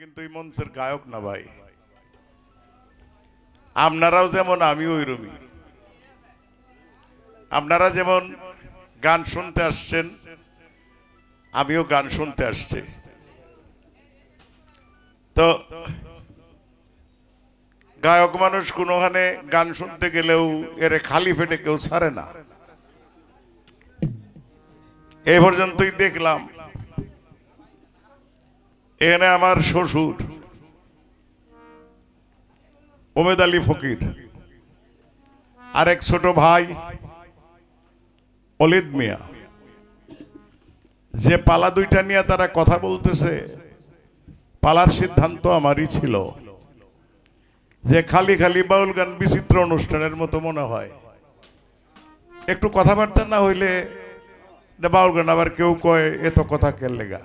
কিন্তু এই মঞ্চের গায়ক না ভাই, আপনারাও যেমন আমি ওইরকমই। আপনারা যেমন গান শুনতে আসছেন, আমিও গান শুনতে আসছি। তো গায়ক মানুষ কোনোখানে গান শুনতে গেলেও এরে খালি পেটে কেউ ছাড়ে না। এই পর্যন্তই দেখলাম এখানে আমার শ্বশুর ওমেদ আলী ফকির, আরেক ছোট ভাই অলিদ মিয়া, যে পালা দুইটা নিয়ে তারা কথা বলতেছে, পালার সিদ্ধান্ত আমারই ছিল যে খালি খালি বাউল গান বিচিত্র অনুষ্ঠানের মতো মনে হয়, একটু কথাবার্তা না হইলে বাউল গান আবার কেউ কয় এত কথা কেন লেগা।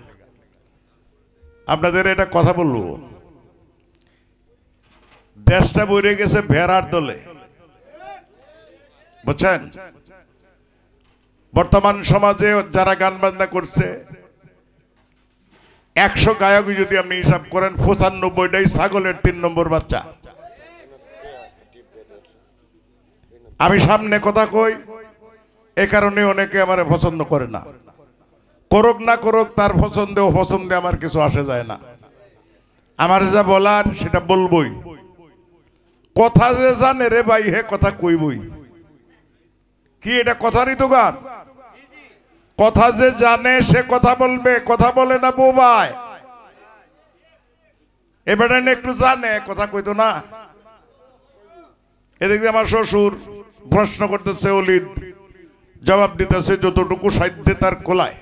আপনাদের এটা কথা বলবো, দেশটা বইরে গেছে ভেড়ার দলে, বুঝছেন? বর্তমান সমাজে যারা গান বাজনা করছে 100 গায়ক যদি আপনি হিসাব করেন 95টাই ছাগলের 3 নম্বর বাচ্চা। আমি সামনে কথা কই, এ কারণে অনেকে আমার পছন্দ করে না। করুক না করুক, তার পছন্দে অপছন্দে আমার কিছু আসে যায় না। আমার যা বলার সেটা বলবই। কথা যে জানে রে ভাই, হে কথা কইবই। কি এটা কথারই তো গান? কথা যে জানে সে কথা বলবে, কথা বলে না বোবায়। এবারে একটু জানে কথা কইতো না। এদিকে আমার শ্বশুর প্রশ্ন করতেছে, অলিদ জবাব দিতেছে যতটুকু সাধ্যে তার কোলায়।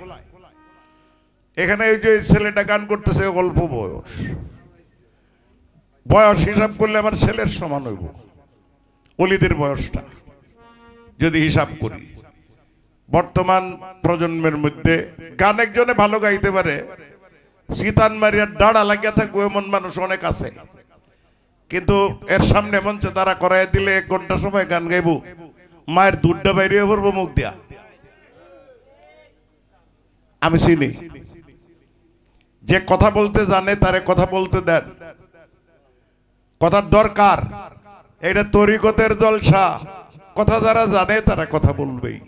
এখানে এই যে ছেলেটা গান করতেছে অল্প বয়স, বয়স হিসাব করলে আমার ছেলের সমান হইব অলিদের বয়সটা যদি হিসাব করি। বর্তমান প্রজন্মের মধ্যে গান একজনে ভালো গাইতে পারে, সিতান মারিয়ার ডাড়া লাগিয়া থাকবে এমন মানুষ অনেক আছে, কিন্তু এর সামনে মঞ্চে তারা করাই দিলে 1 ঘন্টা সময় গান গাইব, মায়ের দুধটা বাইরে পড়বো মুখ দিয়া। আমি চিনি যে কথা বলতে জানে তারে কথা বলতে দেন, কথার দরকার। এটা তরিকতের জলসা, কথা যারা জানে তারা কথা বলবেই,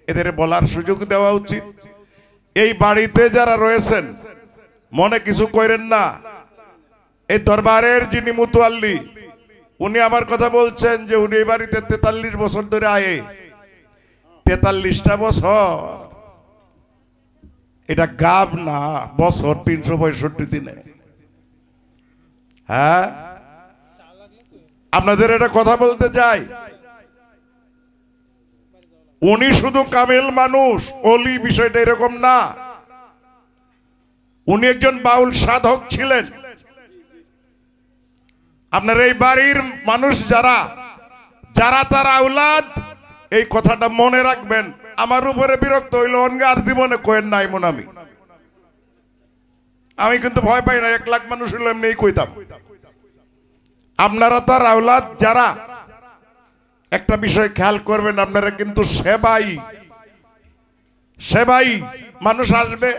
এদের বলার সুযোগ দেওয়া উচিত। এই বাড়িতে যারা রয়েছেন মনে কিছু করেন না, এই দরবারের যিনি মুতোয়াল্লি উনি আমার কথা বলছেন যে উনি এই বাড়িতে 43 বছর ধরে আয়ে। 43টা বছর এটা গাব না, বছর 365 দিনে। হ্যাঁ, আপনাদের এটা কথা বলতে চাই। উনি শুধু কামেল মানুষ, অলি বিষয়টা এরকম না। উনি একজন বাউল সাধক ছিলেন। আপনার এই বাড়ির মানুষ যারা যারা তার আওলাদ, এই কথাটা মনে রাখবেন। আমার উপরে বিরক্ত হইল অনগে আর জীবনে কয়েন নাই মন। আমি কিন্তু ভয় পাই না, 1 লাখ মানুষ হইলে এমনি কইতাম। আপনারা তার আওলাদ যারা, একটা বিষয় খেয়াল করবেন, আপনারা কিন্তু সেবাই মানুষ আসবে,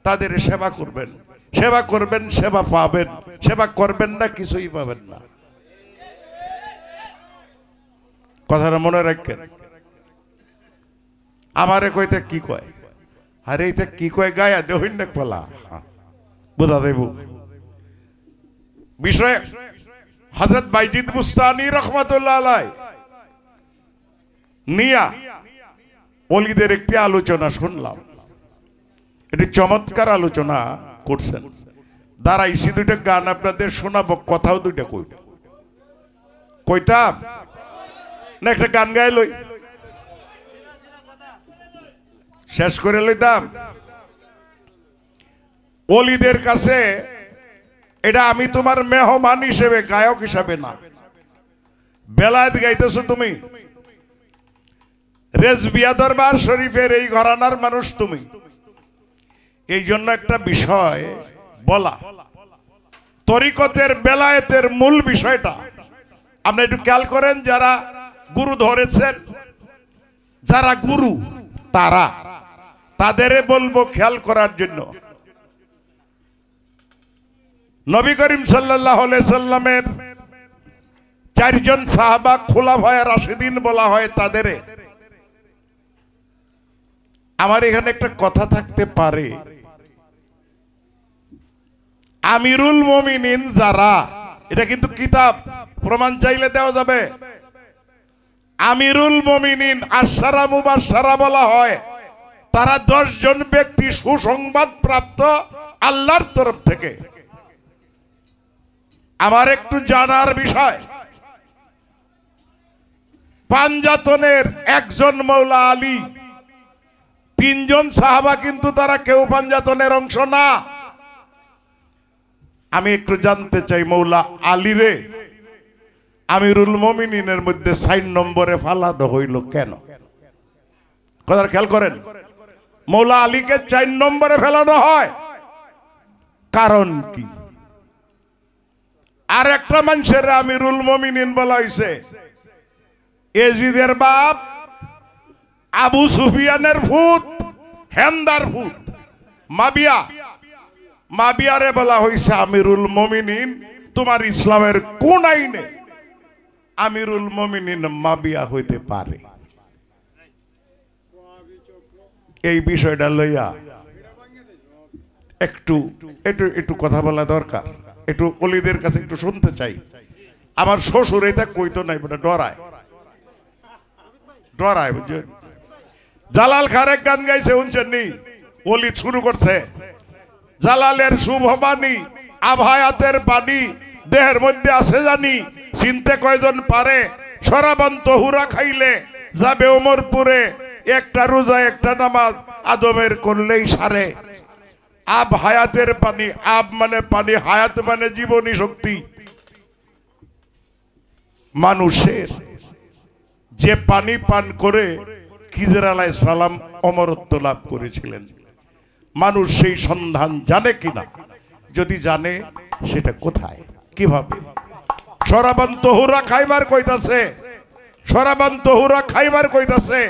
তাদের সেবা করবেন, সেবা করবেন, সেবা পাবেন। সেবা করবেন না, কিছুই পাবেন না। কথাটা মনে রাখেন। আমারে কইতে কি কয়, আরে এইটা কি কয় গায়া দেহইন না ফলা, বোঝা দেব বিষয়। হযরত বাইজিদ বুস্তানি রাহমাতুল্লাহ আলাইহি নিয়া ওলিদের একটি আলোচনা শুনলাম। এটি চমৎকার আলোচনা করছেন। দাঁড়াইছি, 2টা গান আপনাদের শোনাবো, কথাও 2টা কইতাম না, একটা গান গাই লই, শেষ করে লইতাম। ওলিদের কাছে এটা আমি তোমার মেহমান হিসেবে, গায়ক হিসাবে না। বেলায়েত গাইতেছো তুমি, রেজবিয়া দরবার শরীফের এই ঘরানার মানুষ তুমি। এই জন্য একটা বিষয় বলা, তরিকতের বেলায়েতের মূল বিষয়টা আপনি একটু খেয়াল করেন। যারা গুরু ধরেছেন, যারা গুরু তারা, তাদেরে বলবো খেয়াল করার জন্য। নবী করিম সাল্লাল্লাহু আলাইহি সাল্লামের চারজন সাহাবা খুলাফায়ে রাশিদিন বলা হয় তাদের। আমার এখানে একটা কথা থাকতে পারে, আমিরুল মুমিনিন যারা, এটা কিন্তু কিতাব, প্রমাণ চাইলে দেওয়া যাবে। আমিরুল মুমিনিন আশারা মুবাশশারা বলা হয়, তারা 10 জন ব্যক্তি সুসংবাদ প্রাপ্ত আল্লাহর তরফ থেকে। আমার একটু জানার বিষয়, পাঞ্জাতনের একজন মৌলা আলী, 3 জন সাহাবা কিন্তু তারা কেউ পাঞ্জাতনের অংশ না। আমি একটু জানতে চাই, মৌলা আলী রে আমিরুল মুমিনিনের মধ্যে 4 নম্বরে ফালানো হইল কেন? কথা খেয়াল করেন, মৌলা আলীকে 4 নম্বরে ফেলানো হয়, কারণ কি? আর একটা মানুষের আমিরুল মুমিনিন বলা হয়েছে, এজিদের বাপ, আবু সুফিয়ানের ভূত, হেন্দার ভূত মাবিয়া, মাবিয়ারে বলা হয়েছে আমিরুল মুমিনিন। তোমার ইসলামের কোন আইনে আমিরুল মুমিনিন মাবিয়া হইতে পারে? এই বিষয়টা লইয়া একটু একটু কথা বলা দরকার, একটু অলিদের কাছে একটু শুনতে চাই। আমার শ্বশুর এটা কইতো নাই, বেটা ডরায় ডরায়, বুঝছেন? জালাল খারেক গান গাইছে, শুনছেন নি? অলি শুরু করছে, জালালের শুভ বাণী, আভায়াতের বাণী দেহের মধ্যে আছে জানি, চিনতে কয়জন পারে? শরাবান্ত হুরা খাইলে যাবে ওমরপুরে, একটা রোজা একটা নামাজ আদমের করলেই সারে। আব হায়াতের পানি, আব মানে পানি, হায়াত মানে জীবনী শক্তি। মানুষের যে পানি পান করে খিজির আলাইহিস সালাম অমরত্ব লাভ করেছিলেন, মানুষ সেই সন্ধান জানে কিনা? যদি জানে, সেটা কোথায়, কিভাবে? শরাবান তহুরা খাইবার কইতাছে, শরাবান তহুরা খাইবার কইতাছে।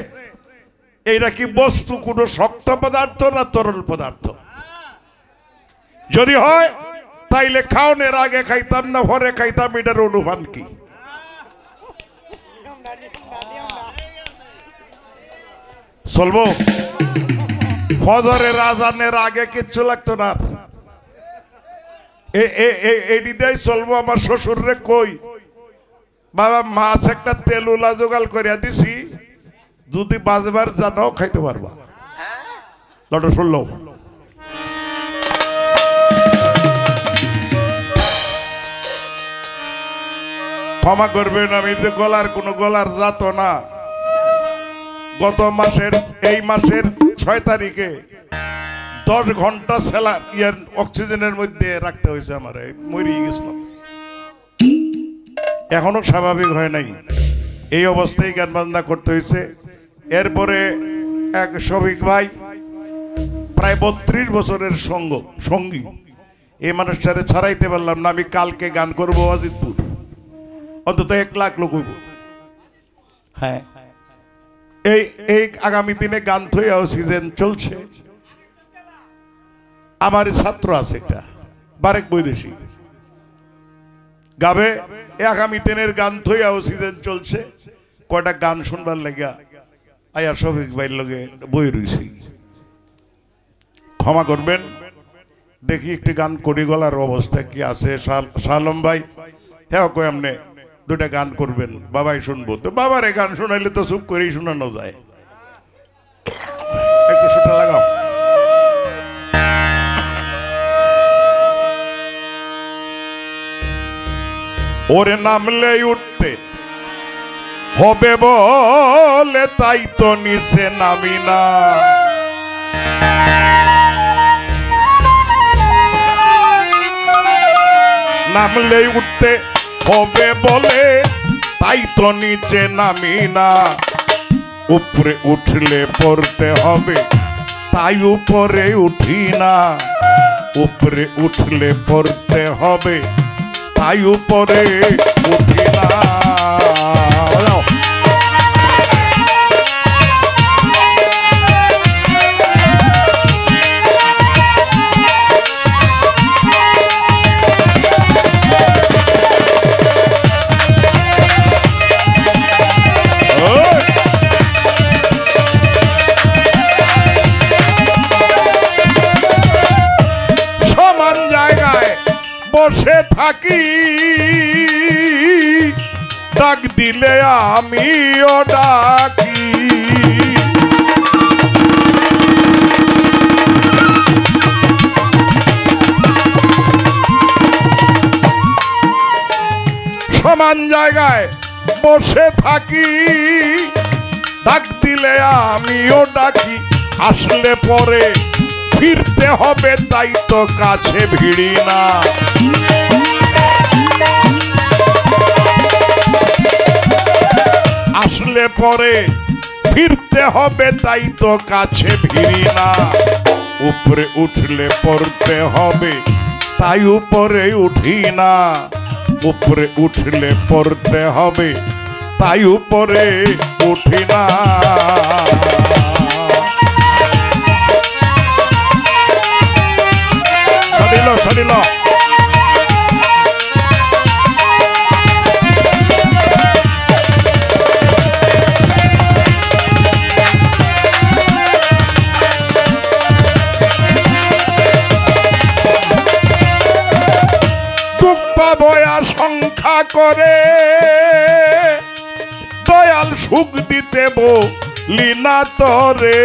এইটা কি বস্তু, কোন শক্ত পদার্থ না তরল পদার্থ? যদি হয় তাইলে খাওনের আগে খাইতাম না পরে খাইতাম, এটার অনুমান কি? চলবো? ফজরের আজানের আগে কিচ্ছু লাগতো না, এদিকেই চলবো। আমার শ্বশুর রে কই, বাবা মাছ একটা তেলুলা জোগাল করিয়া দিছি, যদি বাজবার জানাও খাইতে পারবা। লটো শুনলো, ক্ষমা করবেন, আমি যে গলার কোন গলার জাত না। গত মাসের, এই মাসের 6 তারিখে 10 ঘন্টা অক্সিজেনের মধ্যে রাখতে হয়েছে, আমার মরিয়ে গেছিলাম, এখনো স্বাভাবিক হয় নাই। এই অবস্থায় গান বাজনা করতে হয়েছে। এরপরে এক শফিক ভাই, প্রায় 32 বছরের সঙ্গী, এই মানুষটারে ছাড়াইতে পারলাম না। আমি কালকে গান করবো অজিতপুর, অন্তত 1 লাখ লোক হইব। হ্যাঁ, এই আগামী দিনে গান থইয়াও সিজন চলছে। আমার ছাত্র আছে একটা, বারেক বৈদেশী গাবে, আগামী দিনের গান থইয়াও সিজন চলছে। কয়টা গান শুনবার লাগিয়া আয়া শফিক ভাইয়ের লগে বই রইছি, ক্ষমা করবেন। দেখি একটি গান করি, গলার অবস্থা কি আছে। শালম ভাই, হ্যাঁ কই আমনে 2টা গান করবেন, বাবাই শুনবো। তো বাবারে গান শোনাইলে তো চুপ করেই শোনানো যায়, একটু সেটা লাগাও। ওরে নামলে উঠতে হবে বলে, তাই তো নিচে নামি না। নামলে উঠতে হবে বলে, তাই তো নিচে নামি না। উপরে উঠলে পড়তে হবে, তাই উপরে উঠি না। উপরে উঠলে পড়তে হবে, তাই উপরে উঠি না। বসে থাকি ডাক দিলে আমিও ডাকি সমান জায়গায় বসে থাকি ডাক দিলে আমিও ডাকি আসলে পরে ফিরতে হবে তাই তো কাছে ভিড়ি না আসলে পরে ফিরতে হবে তাই তো কাছে ভিড়ি না উপরে উঠলে পড়তে হবে তাই উপরে উঠি না উপরে উঠলে পড়তে হবে তাই উপরে উঠি না সারিল বয়া সংখ্যা করে দয়াল সুখ দিতে বলি না তরে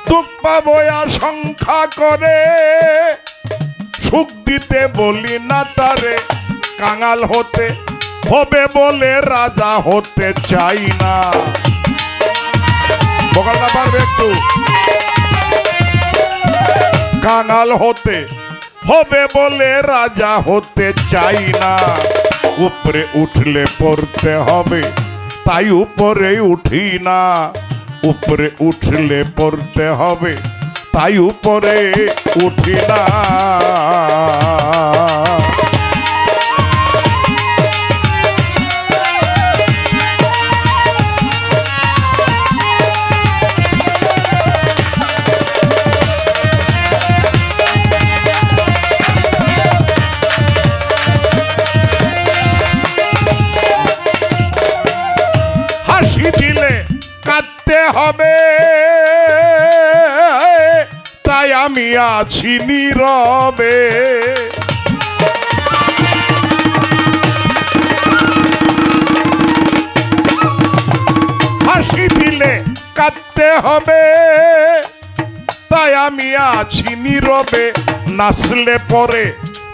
দুঃখ বয়া সংখ্যা করে সুখ দিতে বলি না তারে কাঙাল হতে হবে বলে রাজা হতে চাই না বগালটা পারবে একটু কাঙাল হতে হবে বলে রাজা হতে চাই না উপরে উঠলে পড়তে হবে তাই উপরে উঠি না উপরে উঠলে পড়তে হবে তাই উপরে উঠি না হবে তাই আমি আছি নীরবে হাসি দিলে কাঁদতে হবে তাই আমি আছি নীরবে নাচলে পরে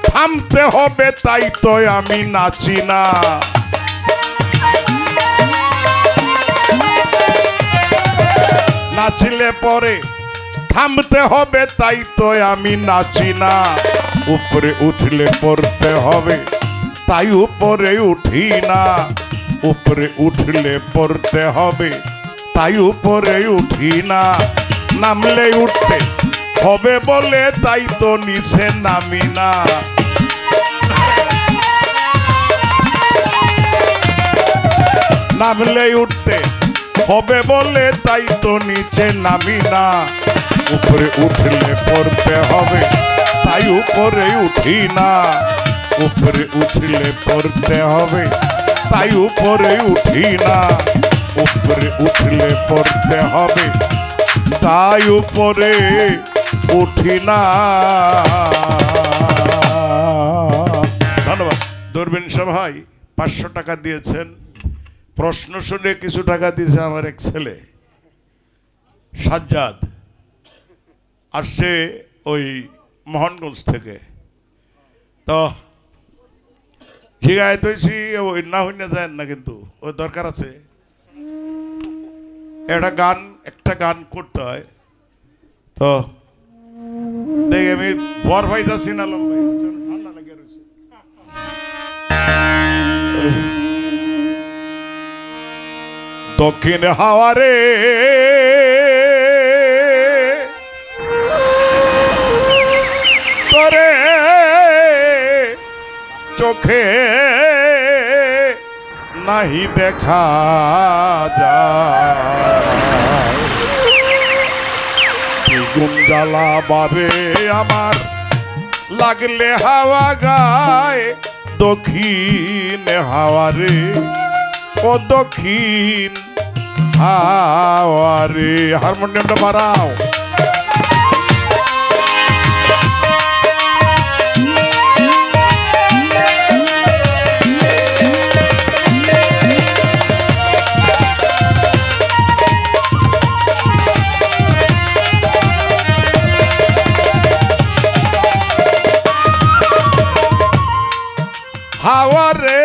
থামতে হবে তাই তো আমি নাচি না নাচলে পরে থামতে হবে তাই তো আমি নাচি না উপরে উঠলে পড়তে হবে তাই উপরে উঠি না উপরে উঠলে পড়তে হবে তাই উপরে উঠি না নামলে উঠতে হবে বলে তাই তো নিচে নামি না নামলে উঠতে হবে বলে তাই তো নিচে নামি না উপরে উঠলে পড়তে হবে তাই উপরে উঠি না উপরে উঠলে পড়তে হবে তাই উপরে উঠি না উপরে উঠলে পড়তে হবে তাই উপরে উঠি না ধন্যবাদ দূরবীন সভাই 500 টাকা দিয়েছেন প্রশ্ন শুনে কিছু টাকা দিয়েছে আমার এক ছেলে সাজ্জাদ আসছে ওই মোহনগঞ্জ থেকে তো শিখায় তৈছি ওই না হইনা যায় না কিন্তু ওই দরকার আছে একটা গান করতে হয় তো দেখে আমি বর ভাইটা চিনালাম ভাই ঠান্ডা লাগে রয়েছে দক্ষিণ হাওয়ারে তোরে চোখে নাহি দেখা যায় গুম জ্বালা বাবে আমার লাগলে হাওয়া গায় দক্ষিণ হাওয়ারে, ও দক্ষিণ হাওয়ারে। হারমোনিয়ামটা বাড়াও। হাওয়ারে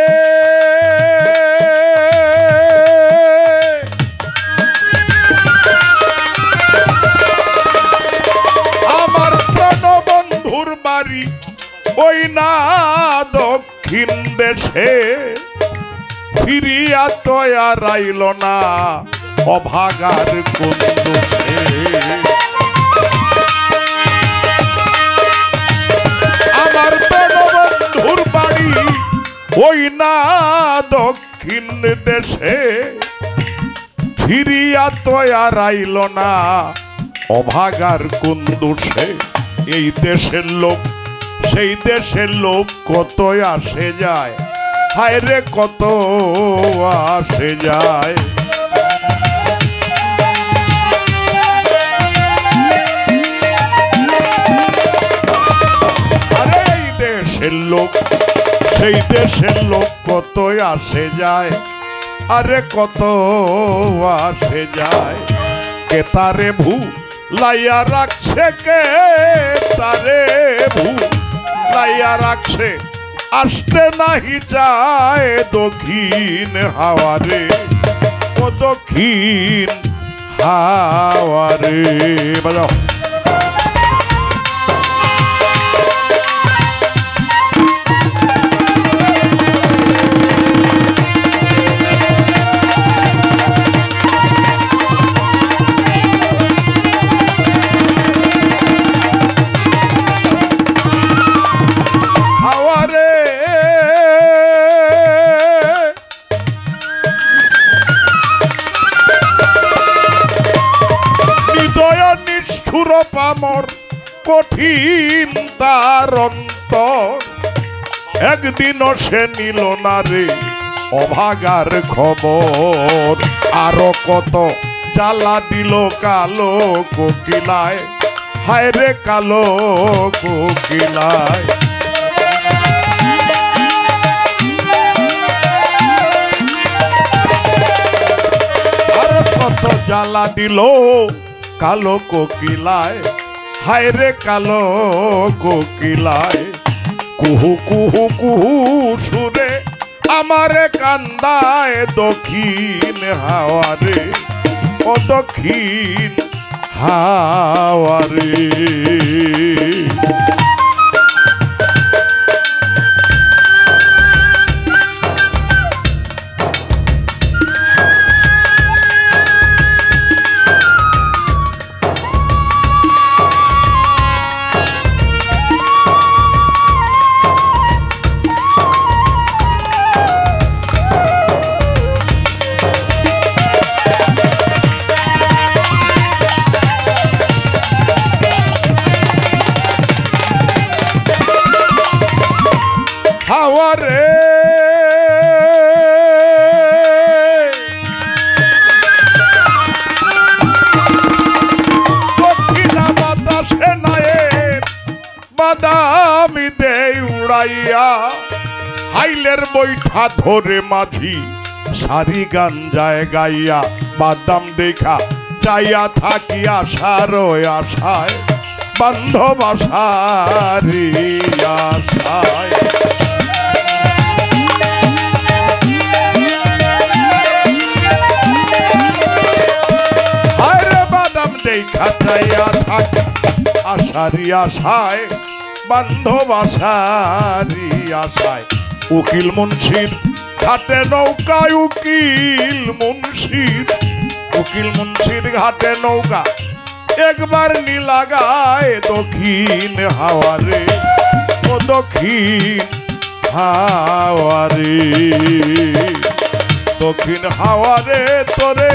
আমার প্রাণবন্ধুর বাড়ি ওই না দক্ষিণ দেশে, ফিরিয়া তো আর আইল না অভাগার কোন দোষে। আমার প্রাণবন্ধুর বাড়ি ওই না দক্ষিণ দেশে, ফিরিয়া তো আর আইল না অভাগার কোন দোষে। এই দেশের লোক সেই দেশের লোক কত আসে যায়, হায় রে কত আসে যায়। আরে এই দেশের লোক সেই দেশের লোক কত আসে যায়, আরে কত আসে যায়। কে তারে ভূ লাইয়া রাখছে, কে তারে ভূ লাইয়া রাখছে, আসতে নাহি চায় দক্ষিণ হাওয়ারে, ও দক্ষিণ হাওয়ারে। বাজাও। পামর কঠিন তার অন্তর, একদিনও সে নিল না রে অভাগার খবর। আরো কত জ্বালা দিল কালো কোকিলায়, হায় রে কালো কোকিলায়। আরো কত জ্বালা দিল কালো কোকিলায়, হায় রে কালো কোকিলায়। কুহু কুহু কুহু সুরে আমারে কান্দায় দক্ষিণ হাওয়ারে, ও দক্ষিণ হাওয়ারে। হাওয়ারে দক্ষিণা বাতাসে নায়ের বাদামি দেই উড়াইয়া, হাইলের বৈঠা ধরে মাঝি সারি গান যায় গাইয়া। বাদাম দেখা চাইয়া থাকি আশার আশায়, বান্ধব আশারি আশায়। দেখা চাইয়া থাকি আশারি আশায়, বান্ধব আশারি আশায়। উকিল মুন্সির ঘাটে নৌকায়, উকিল মুন্সির, উকিল মুন্সির ঘাটে নৌকা একবার নীলাগায় দক্ষিণ হাওয়ারে, ও দক্ষিণ হাওয়ারে। দক্ষিণ হাওয়ারে তোরে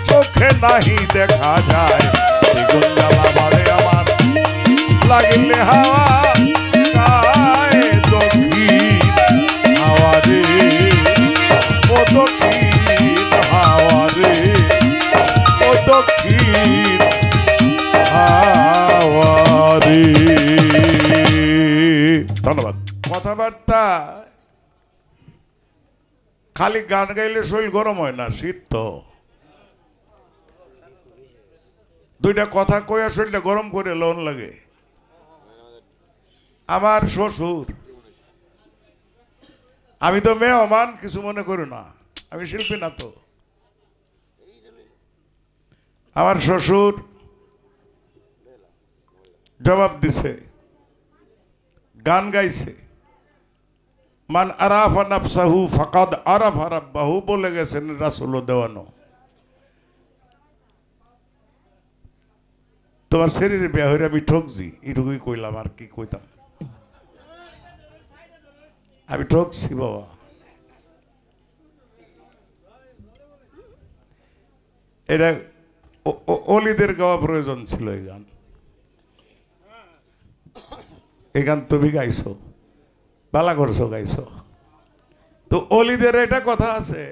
চোখে নাহি দেখা যায়, দ্বিগুণ জ্বালা বাড়ে আমার লাগিলে হাওয়া গায়ে দক্ষিণ কথাবার্তা খালি গান গাইলে শরীর গরম হয় না, শীত তো দুইটা কথা কইয়া শরীরটা গরম করে লোন লাগে। আমার শ্বশুর, আমি তো মেহমান, কিছু মনে করি না, আমি শিল্পী না তো। আমার শ্বশুর জবাব দিছে, গান গাইছে, মান আরাফা নাফসাহু ফাকাদ আরাফা রাব্বাহু বলে গেছেন রাসূল দেওয়ানো। তোমার শরীরে বিয়া হইরে আমি ঠকছি, এটুকুই কইলাম, আর কি কইতাম। আমি ঠকছি বাবা। এটা অলিদের গাওয়া প্রয়োজন ছিল। এই গান তুমি গাইছো, বালা করছো, গাইছো তো। অলিদের এটা কথা আছে,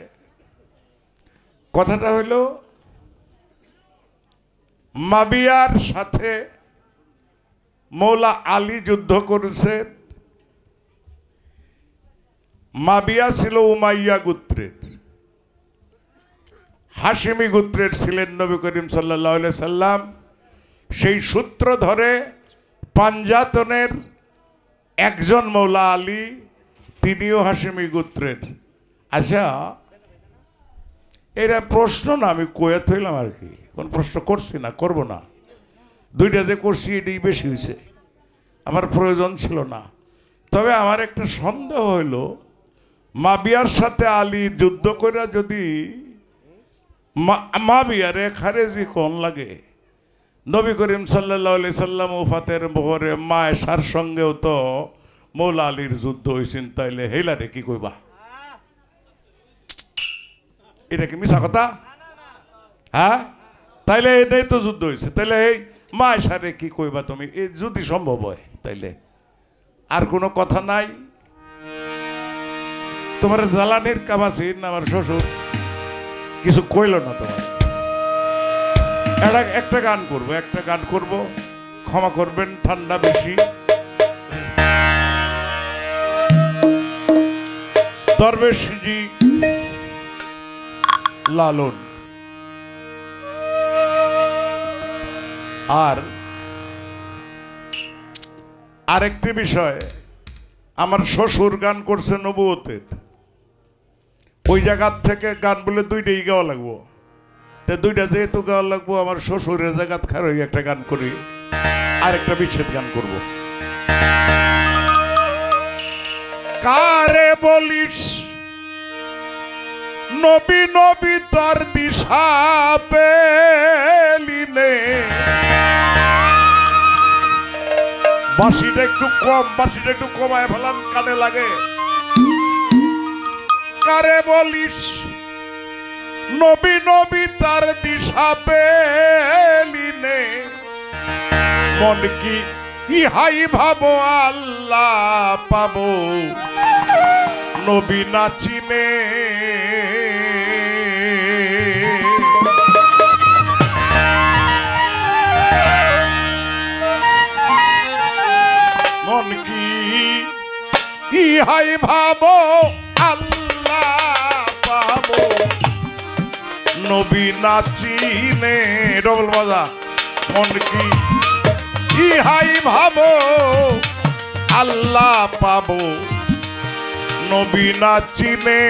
কথাটা হইল মাবিয়ার সাথে মৌলা আলী যুদ্ধ করেছেন। মাবিয়া ছিল উমাইয়া গোত্রের, হাশিমি গোত্রের ছিলেন নবী করিম সাল্লাল্লাহু আলাইহি সাল্লাম। সেই সূত্র ধরে পাঞ্জাতনের একজন মৌলা আলী, তিনিও হাশিমি গোত্রের। আচ্ছা, এটা প্রশ্ন না, আমি কয়ে থইলাম আর কি, কোন প্রশ্ন করছি না, করব না। দুইটা যে করছি এটাই বেশি হয়েছে, আমার প্রয়োজন ছিল না। তবে আমার একটা সন্দেহ হইল, মাবিয়ার সাথে আলী যুদ্ধ করে যদি মাবিয়ারে খারেজি কোন লাগে, নবী করিম সাল্লাল্লাহু আলাইহি সাল্লাম ওফাতের পরে মায়েশার সঙ্গেও তো মৌলা আলীর যুদ্ধ হয়েছেন, তাইলে হেলারে কি কইবা? এটা কি মিছা কথা? হ্যাঁ, তাইলে এটাই তো যুদ্ধ হয়েছে, তাইলে এই মায়েশারে কি কইবা তুমি? এই যদি সম্ভব হয় তাইলে আর কোনো কথা নাই। তোমার জ্বালানির কামাসিন আমার শ্বশুর কিছু কইল না তোমার। একটা গান করবো, একটা গান করবো, ক্ষমা করবেন, ঠান্ডা বেশি। দরবেশজি লালন। আর আরেকটি বিষয়, আমার শ্বশুর গান করছে নবুয়তের, ওই জায়গার থেকে গান বলে দুইটাই গাওয়া লাগবো। দুইটা যেহেতু গাওয়া লাগবো, আমার শ্বশুরের জায়গাত খারই একটা গান করি, আর একটা বিচ্ছেদ গান করব। কারে বলিস নবী নবী তোর দিশা পেলিনে। বাঁশিটা একটু কম, বাঁশিটা একটু কমায় ফেলান, কানে লাগে। কারে বলিস নবী নবী তার দিশা পেলিনে। মন কি ইহাই ভাবো আল্লাহ পাবো নবী নাচিনে। মন কি ইহাই ভাবো আল্লাহ পাবো নবী নাচিনে। ডবল বাজা। মন কি ইহাই ভাবো আল্লাহ পাবো নবী নাচিনে।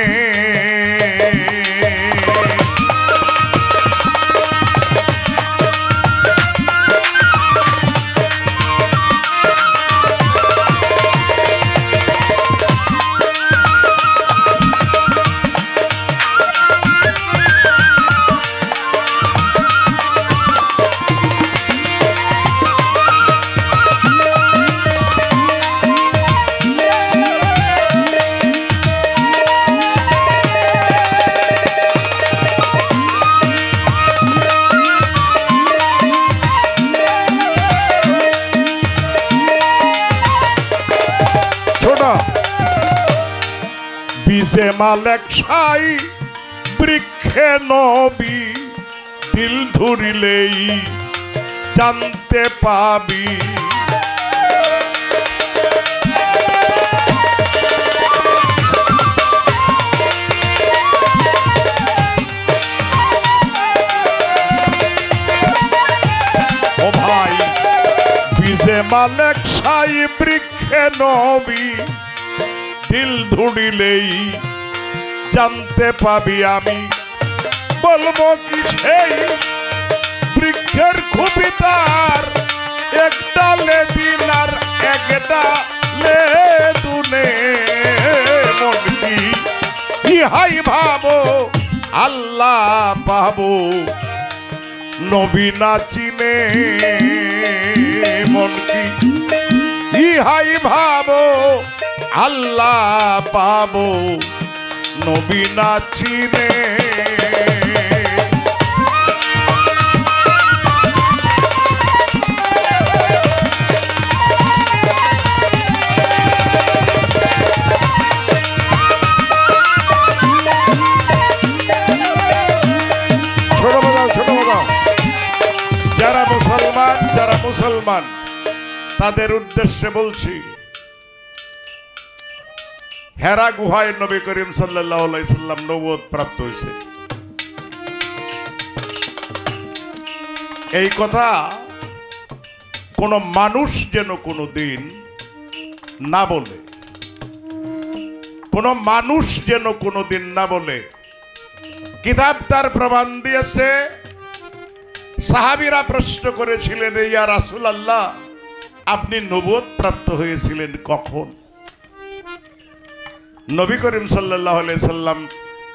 বিজে মালেক সাই বৃক্ষে নবী দিল ধরিলেই জানতে পাবি। মালেক সাই বৃক্ষে নবী দিল ধুড়িলেই জানতে পাবি আমি বলবো কি সেই বৃক্ষের খুবই তার এক ডালে দিন আর এক ডালে দুনে মন কি ইহাই ভাবো আল্লাহ পাবো নবী না চিনে মন কি ইহাই ভাবো আল্লাহ পাবো নবী না চিনে যারা মুসলমান তাদের উদ্দেশ্যে বলছি হেরা গুহায় নবী করিম সাল্লাল্লাহু আলাইহি সাল্লাম নবুয়ত প্রাপ্ত হয়েছে। এই কথা কোন মানুষ যেন কোনোদিন না বলে, কোন মানুষ যেন কোনোদিন না বলে। কিতাব তার প্রমাণ দিয়েছে। সাহাবীরা প্রশ্ন করেছিলেন, ইয়া রাসূলুল্লাহ আপনি নবুয়ত প্রাপ্ত হয়েছিলেন কখন? নবী করিম সাল্লাল্লাহু আলাইহি সাল্লাম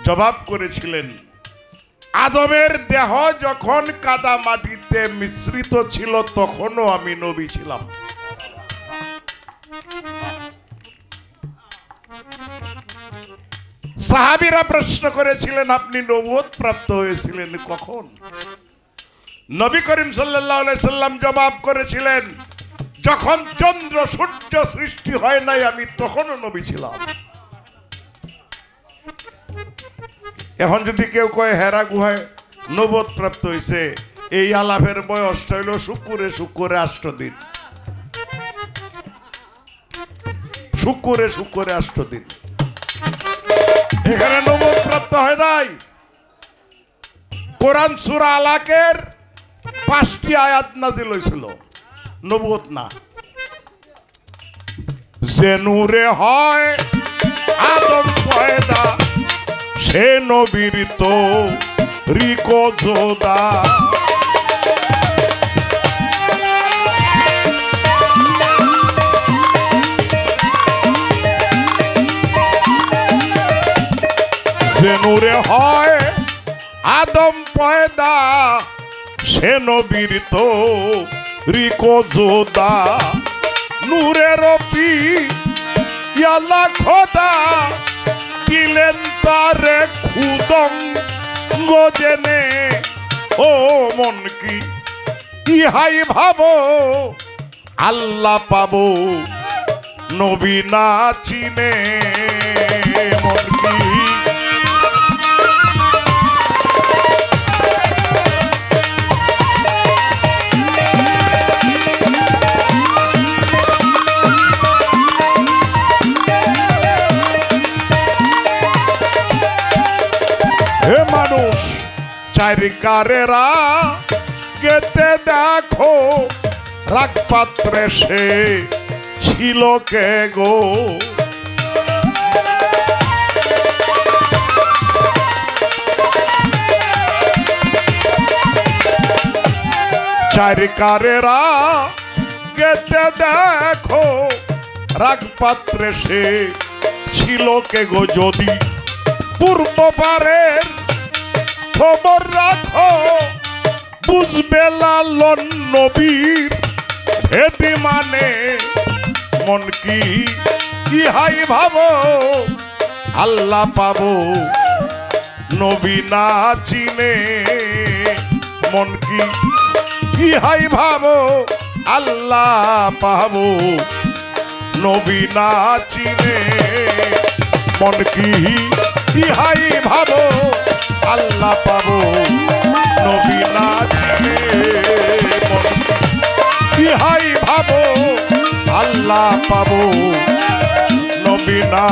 জবাব করেছিলেন, আদমের দেহ যখন কাদা মাটিতে মিশ্রিত ছিল তখনও আমি নবী ছিলাম। সাহাবীরা প্রশ্ন করেছিলেন, আপনি নবুয়ত প্রাপ্ত হয়েছিলেন কখন? নবী করিম সাল্লাল্লাহু আলাইহি সাল্লাম জবাব করেছিলেন, যখন চন্দ্র সূর্য সৃষ্টি হয় নাই আমি তখনও নবী ছিলাম। এখন যদি কেউ কয় হেরা গুহায় নবুয়ত প্রাপ্ত হয়েছে, এই আলাপের বয়স হইল শুক্রে 8 দিন, শুক্রে 8 দিন। এখানে নবুয়ত প্রাপ্ত হয় নাই। কোরআন সূরা আলাকের 5টি আয়াত নাযিল হয়েছিল, নবুয়ত না। যে নূরে হয় আদম পয়দা সে নবীর তো রিকো জোদা। যে নূরে হয় আদম পয়দা সে নবীর তো রিকো জোদা। নূরের পি ইয়ালা খোদা দিলেন তারে খুদং জেনে। ও মন কি ইহাই ভাবো আল্লাহ পাবো নবী না চিনে। মন কি হে মানুষ চারিকারেরা গেতে দেখো রাগ পাত্রে সে ছিল কে গো। চারিকারেরা গেতে দেখো রাগ পাত্রে সে ছিল কে গো। যদি পূর্ব পারের খবর রাখো বুঝবে লালন নবীর ভেদি মানে। মন কি ইহাই ভাবো আল্লাহ পাবো নবী না চিনে। মন কি ইহাই ভাবো আল্লাহ পাবো নবী না চিনে। মন কি ইহাই ভাবো আল্লাহ পাবো নবী না চিনে। মন ইহাই ভাবো আল্লাহ পাবো নবী না